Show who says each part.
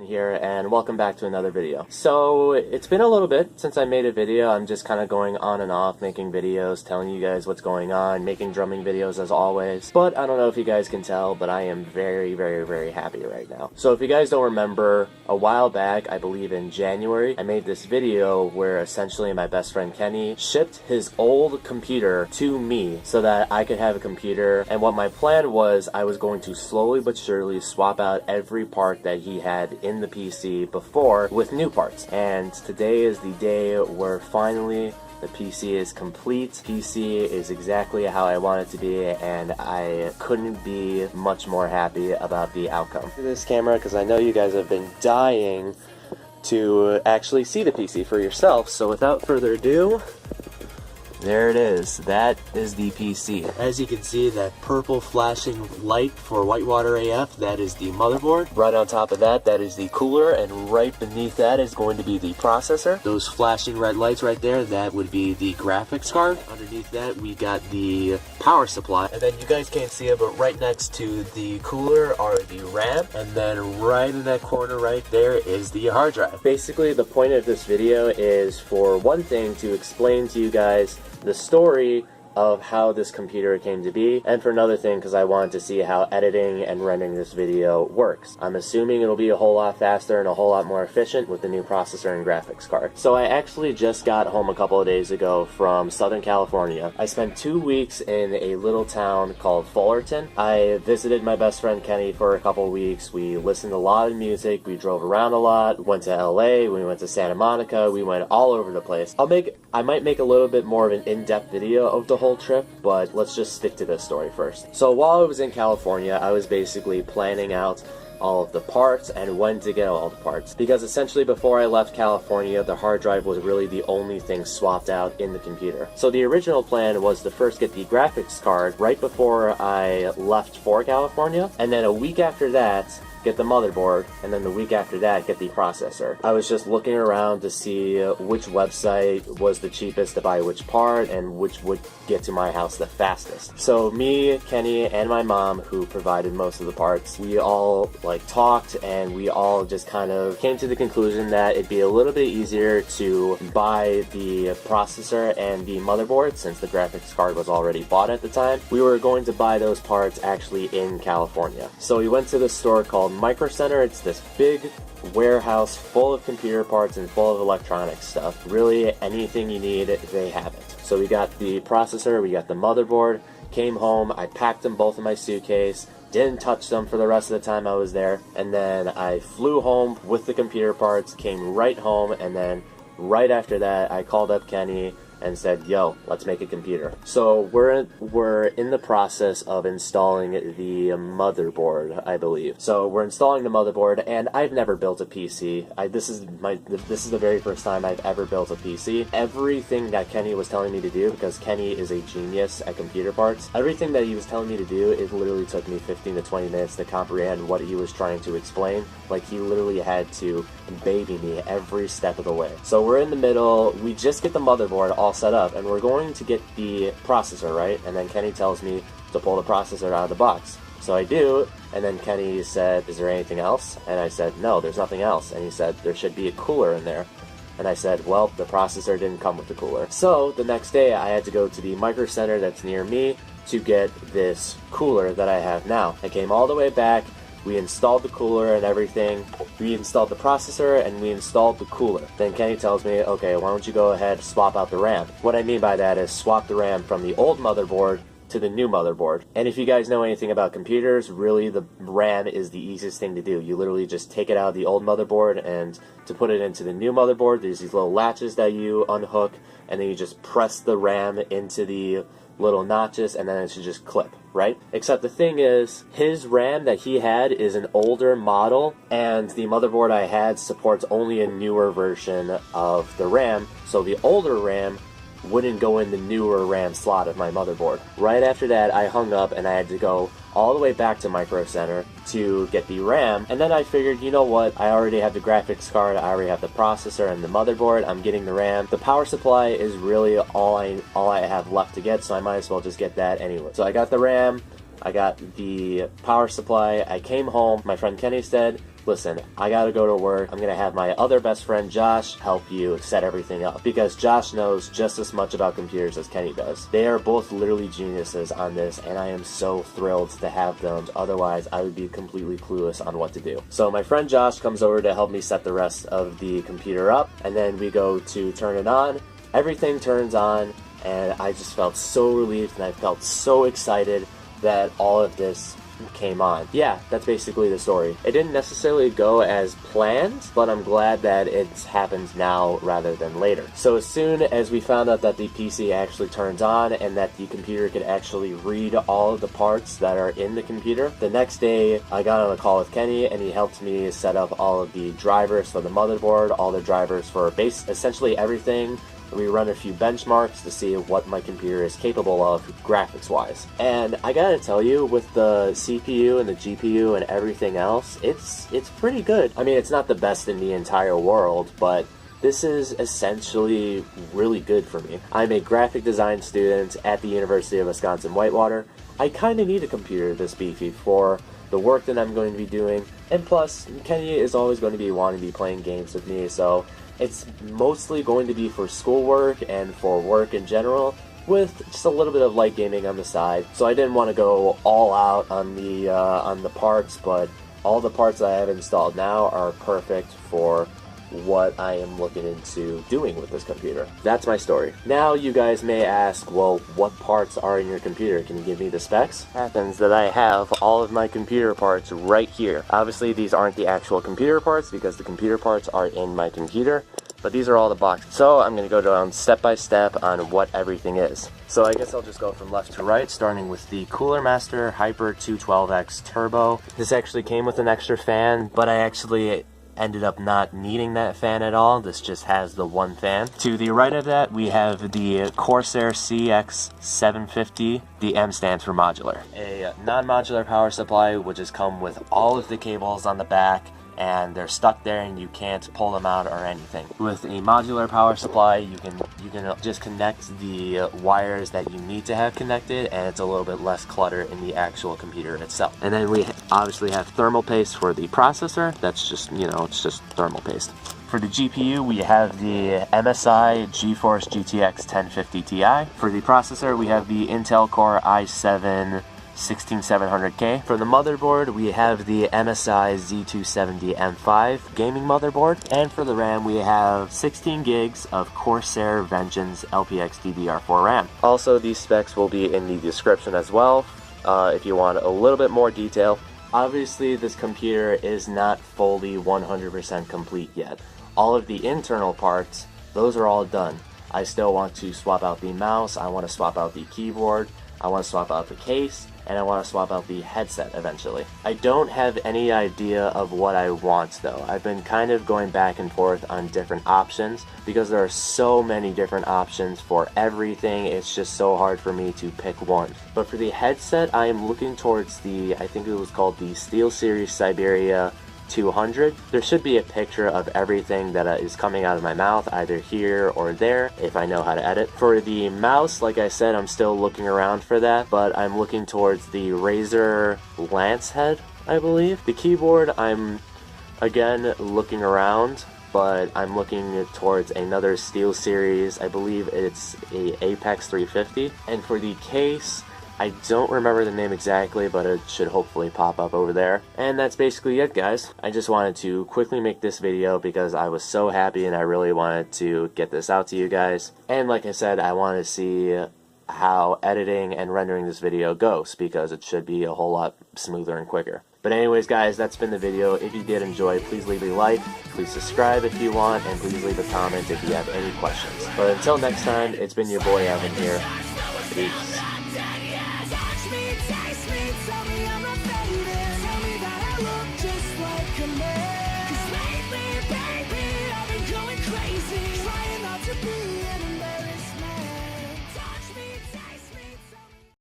Speaker 1: here, and welcome back to another video. So it's been a little bit since I made a video. I'm just kind of going on and off making videos, telling you guys what's going on, making drumming videos as always. But I don't know if you guys can tell, but I am very happy right now. So if you guys don't remember, a while back, I believe in January, I made this video where essentially my best friend Kenny shipped his old computer to me so that I could have a computer. And what my plan was, I was going to slowly but surely swap out every part that he had in the PC before with new parts. And today is the day where finally the PC is complete. PC is exactly how I want it to be, and I couldn't be much more happy about the outcome. This camera, because I know you guys have been dying to actually see the PC for yourself, so without further ado, there it is. That is the PC. As you can see, that purple flashing light for Whitewater AF, that is the motherboard. Right on top of that, that is the cooler, and right beneath that is going to be the processor. Those flashing red lights right there, that would be the graphics card. Underneath that, we got the power supply. And then you guys can't see it, but right next to the cooler are the RAM. And then right in that corner right there is the hard drive. Basically, the point of this video is, for one thing, to explain to you guys the story of how this computer came to be, and for another thing, because I wanted to see how editing and rendering this video works. I'm assuming it'll be a whole lot faster and a whole lot more efficient with the new processor and graphics card. So I actually just got home a couple of days ago from Southern California. I spent 2 weeks in a little town called Fullerton. I visited my best friend Kenny for a couple of weeks. We listened to a lot of music, we drove around a lot, went to LA, we went to Santa Monica, we went all over the place. I might make a little bit more of an in-depth video of the whole trip, but let's just stick to this story first. So while I was in California, I was basically planning out all of the parts and when to get all the parts, because essentially before I left California, the hard drive was really the only thing swapped out in the computer. So the original plan was to first get the graphics card right before I left for California, and then a week after that get the motherboard, and then the week after that get the processor. I was just looking around to see which website was the cheapest to buy which part and which would get to my house the fastest. So me, Kenny, and my mom, who provided most of the parts, we all talked, and we all just kind of came to the conclusion that it'd be a little bit easier to buy the processor and the motherboard since the graphics card was already bought at the time. We were going to buy those parts actually in California. So we went to this store called Micro Center. It's this big warehouse full of computer parts and full of electronic stuff. Really, anything you need, they have it. So we got the processor, we got the motherboard, came home, I packed them both in my suitcase, didn't touch them for the rest of the time I was there, and then I flew home with the computer parts, came right home, and then right after that I called up Kenny and said, yo, let's make a computer. So we're in the process of installing the motherboard, I believe. So we're installing the motherboard, and I've never built a PC. This is the very first time I've ever built a PC. Everything that Kenny was telling me to do, because Kenny is a genius at computer parts, everything that he was telling me to do, it literally took me 15 to 20 minutes to comprehend what he was trying to explain. Like, he literally had to baby me every step of the way. So we're in the middle, we just get the motherboard all set up, and we're going to get the processor, right? And then Kenny tells me to pull the processor out of the box. So I do, and then Kenny said, is there anything else? And I said, no, there's nothing else. And he said, there should be a cooler in there. And I said, well, the processor didn't come with the cooler. So the next day I had to go to the Micro Center that's near me to get this cooler that I have now. I came all the way back. We installed the cooler and everything. We installed the processor and we installed the cooler. Then Kenny tells me, okay, why don't you go ahead and swap out the RAM? What I mean by that is swap the RAM from the old motherboard to the new motherboard. And if you guys know anything about computers, really the RAM is the easiest thing to do. You literally just take it out of the old motherboard, and to put it into the new motherboard, there's these little latches that you unhook, and then you just press the RAM into the little notches, and then it should just clip, right? Except the thing is, his RAM that he had is an older model, and the motherboard I had supports only a newer version of the RAM, so the older RAM wouldn't go in the newer RAM slot of my motherboard. Right after that, I hung up and I had to go all the way back to Micro Center to get the RAM, and then I figured, you know what, I already have the graphics card, I already have the processor and the motherboard, I'm getting the RAM. The power supply is really all I have left to get, so I might as well just get that anyway. So I got the RAM, I got the power supply, I came home, my friend Kenny said, listen, I gotta go to work. I'm gonna have my other best friend Josh help you set everything up, because Josh knows just as much about computers as Kenny does. They are both literally geniuses on this, and I am so thrilled to have them. Otherwise, I would be completely clueless on what to do. So my friend Josh comes over to help me set the rest of the computer up, and then we go to turn it on. Everything turns on, and I just felt so relieved, and I felt so excited that all of this came on. Yeah, that's basically the story. It didn't necessarily go as planned, but I'm glad that it's happened now rather than later. So as soon as we found out that the PC actually turns on and that the computer could actually read all of the parts that are in the computer, the next day I got on a call with Kenny, and he helped me set up all of the drivers for the motherboard, all the drivers for essentially everything. We run a few benchmarks to see what my computer is capable of graphics wise. And I gotta tell you, with the CPU and the GPU and everything else, it's pretty good. I mean, it's not the best in the entire world, but this is essentially really good for me. I'm a graphic design student at the University of Wisconsin-Whitewater. I kinda need a computer this beefy for the work that I'm going to be doing, and plus, Kenny is always going to be wanting to be playing games with me, so it's mostly going to be for schoolwork and for work in general, with just a little bit of light gaming on the side. So I didn't want to go all out on the parts, but all the parts that I have installed now are perfect for what I am looking into doing with this computer. That's my story. Now you guys may ask, well, what parts are in your computer? Can you give me the specs? It happens that I have all of my computer parts right here. Obviously these aren't the actual computer parts because the computer parts are in my computer, but these are all the boxes. So I'm going to go down step by step on what everything is. So I guess I'll just go from left to right, starting with the Cooler Master Hyper 212X Turbo. This actually came with an extra fan, but I actually ended up not needing that fan at all. This just has the one fan. To the right of that, we have the Corsair CX750. The M stands for modular. A non-modular power supply, which has come with all of the cables on the back, and they're stuck there and you can't pull them out or anything. With a modular power supply, you can just connect the wires that you need to have connected, and it's a little bit less clutter in the actual computer itself. And then we obviously have thermal paste for the processor. That's just, you know, it's just thermal paste. For the GPU, we have the MSI GeForce GTX 1050 Ti. For the processor, we have the Intel Core i7 16700K. For the motherboard, we have the MSI Z270 M5 gaming motherboard. And for the RAM, we have 16 gigs of Corsair Vengeance LPX DDR4 RAM. Also, these specs will be in the description as well, if you want a little bit more detail. Obviously, this computer is not fully 100% complete yet. All of the internal parts, those are all done. I still want to swap out the mouse, I want to swap out the keyboard, I want to swap out the case, and I want to swap out the headset eventually. I don't have any idea of what I want though. I've been kind of going back and forth on different options because there are so many different options for everything. It's just so hard for me to pick one. But for the headset, I am looking towards the, I think it was called the SteelSeries Siberia 200. There should be a picture of everything that is coming out of my mouth, either here or there, if I know how to edit. For the mouse, like I said, I'm still looking around for that, but I'm looking towards the Razer Lance head, I believe. The keyboard, I'm again looking around, but I'm looking towards another SteelSeries, I believe it's a Apex 350. And for the case, I don't remember the name exactly, but it should hopefully pop up over there. And that's basically it, guys. I just wanted to quickly make this video because I was so happy and I really wanted to get this out to you guys. And like I said, I want to see how editing and rendering this video goes because it should be a whole lot smoother and quicker. But anyways, guys, that's been the video. If you did enjoy, please leave a like, please subscribe if you want, and please leave a comment if you have any questions. But until next time, it's been your boy Evan here. Peace.